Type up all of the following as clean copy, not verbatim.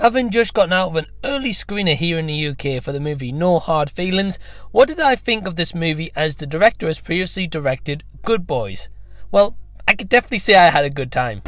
Having just gotten out of an early screener here in the UK for the movie No Hard Feelings, what did I think of this movie as the director has previously directed Good Boys? Well, I could definitely say I had a good time.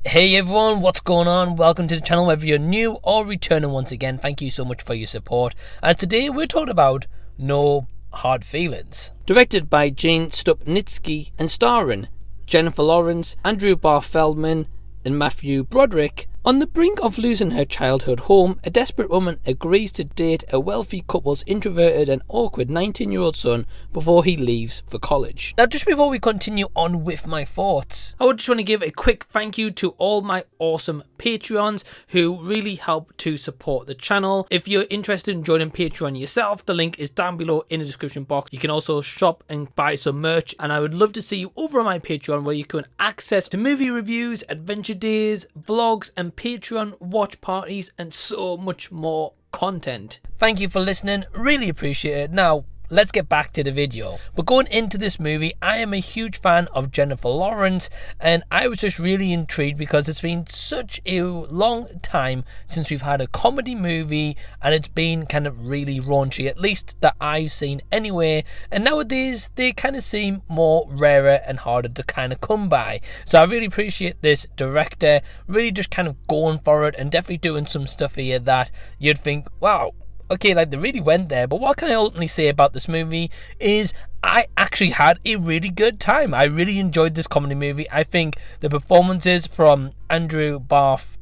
Hey everyone, what's going on? Welcome to the channel, whether you're new or returning once again. Thank you so much for your support. And today we're talking about No Hard Feelings. Directed by Gene Stupnitsky and starring Jennifer Lawrence, Andrew Barth Feldman and Matthew Broderick. On the brink of losing her childhood home, a desperate woman agrees to date a wealthy couple's introverted and awkward 19-year-old son before he leaves for college. Now, just before we continue on with my thoughts, I would just want to give a quick thank you to all my awesome Patreons who really help to support the channel. If you're interested in joining Patreon yourself, the link is down below in the description box. You can also shop and buy some merch, and I would love to see you over on my Patreon, where you can access to movie reviews, adventure days, vlogs, and Patreon watch parties, and so much more content. Thank you for listening, really appreciate it. Now, let's get back to the video. But going into this movie, I am a huge fan of Jennifer Lawrence, and I was just really intrigued because it's been such a long time since we've had a comedy movie, and it's been kind of really raunchy, at least that I've seen anyway, and nowadays they kind of seem more rarer and harder to kind of come by. So I really appreciate this director really just kind of going for it and definitely doing some stuff here that you'd think, wow, okay, like they really went there. But what can I ultimately say about this movie is I actually had a really good time. I really enjoyed this comedy movie. I think the performances from Andrew Barth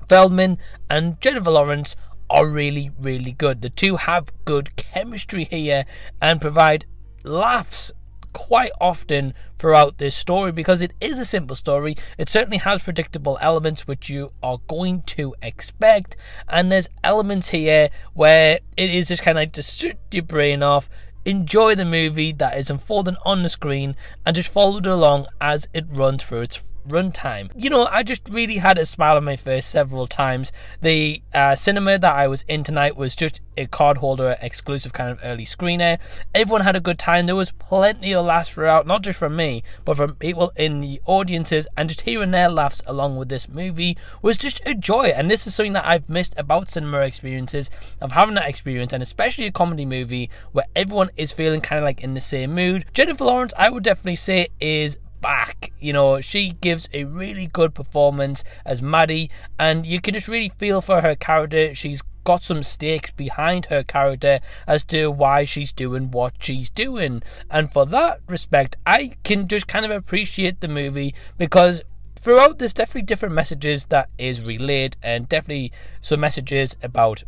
Feldman and Jennifer Lawrence are really, really good. The two have good chemistry here and provide laughs quite often throughout this story, because it is a simple story. It certainly has predictable elements which you are going to expect, and there's elements here where it is just kind of like to shut your brain off, enjoy the movie that is unfolding on the screen, and just follow it along as it runs through its runtime. You know, I just really had a smile on my face several times. The cinema that I was in tonight was just a card holder exclusive kind of early screener. Everyone had a good time. There was plenty of laughs throughout, not just from me, but from people in the audiences, and just hearing their laughs along with this movie was just a joy. And this is something that I've missed about cinema experiences, of having that experience, and especially a comedy movie where everyone is feeling kind of like in the same mood. Jennifer Lawrence, I would definitely say, is back. You know, she gives a really good performance as Maddie, and you can just really feel for her character. She's got some stakes behind her character as to why she's doing what she's doing, and for that respect I can just kind of appreciate the movie, because throughout there's definitely different messages that is relayed, and definitely some messages about,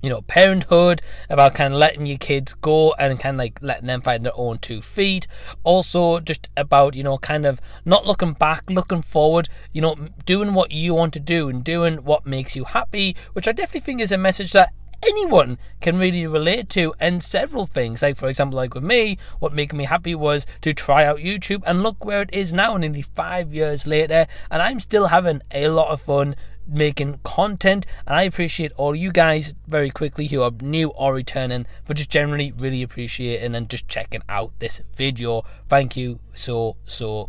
you know, parenthood, about kind of letting your kids go and kind of like letting them find their own 2 feet. Also just about, you know, kind of not looking back, looking forward, you know, doing what you want to do and doing what makes you happy, which I definitely think is a message that anyone can really relate to. And several things, like for example, like with me, what made me happy was to try out YouTube, and look where it is now, nearly 5 years later, and I'm still having a lot of fun making content. And I appreciate all you guys very quickly who are new or returning for just generally really appreciating and just checking out this video. Thank you so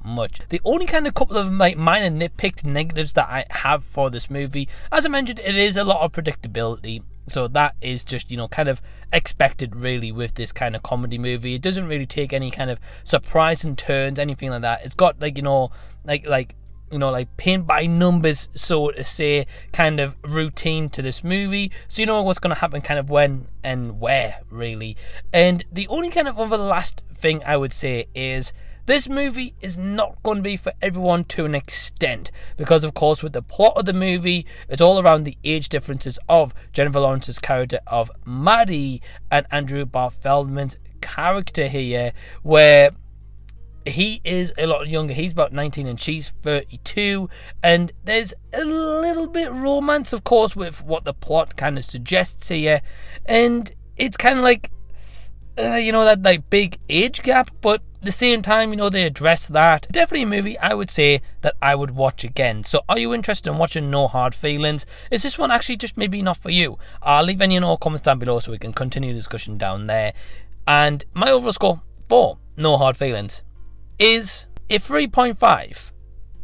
much. The only kind of couple of like minor nitpicked negatives that I have for this movie, as I mentioned, it is a lot of predictability. So that is just, you know, kind of expected really with this kind of comedy movie. It doesn't really take any kind of surprising turns, anything like that. It's got like, you know, like paint by numbers, so to say, kind of routine to this movie, so you know what's going to happen kind of when and where really. And the only kind of other last thing I would say is this movie is not going to be for everyone to an extent, because of course with the plot of the movie, it's all around the age differences of Jennifer Lawrence's character of Maddie and Andrew Barth Feldman's character here, where he is a lot younger. He's about 19 and she's 32, and there's a little bit romance, of course, with what the plot kind of suggests here, and it's kind of like you know, that like big age gap, but the same time, they address that. Definitely a movie I would say that I would watch again. So are you interested in watching No Hard Feelings? Is this one actually just maybe not for you? Leave any and all comments down below so we can continue the discussion down there. And my overall score for No Hard Feelings is a 3.5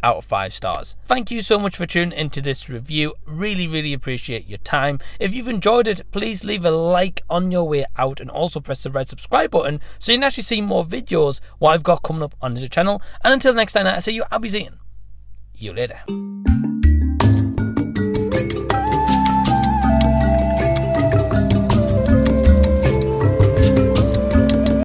out of 5 stars. Thank you so much for tuning into this review. Really appreciate your time. If you've enjoyed it, please leave a like on your way out and also press the red subscribe button so you can actually see more videos what I've got coming up on the channel. And until next time, I say I'll be seeing you later.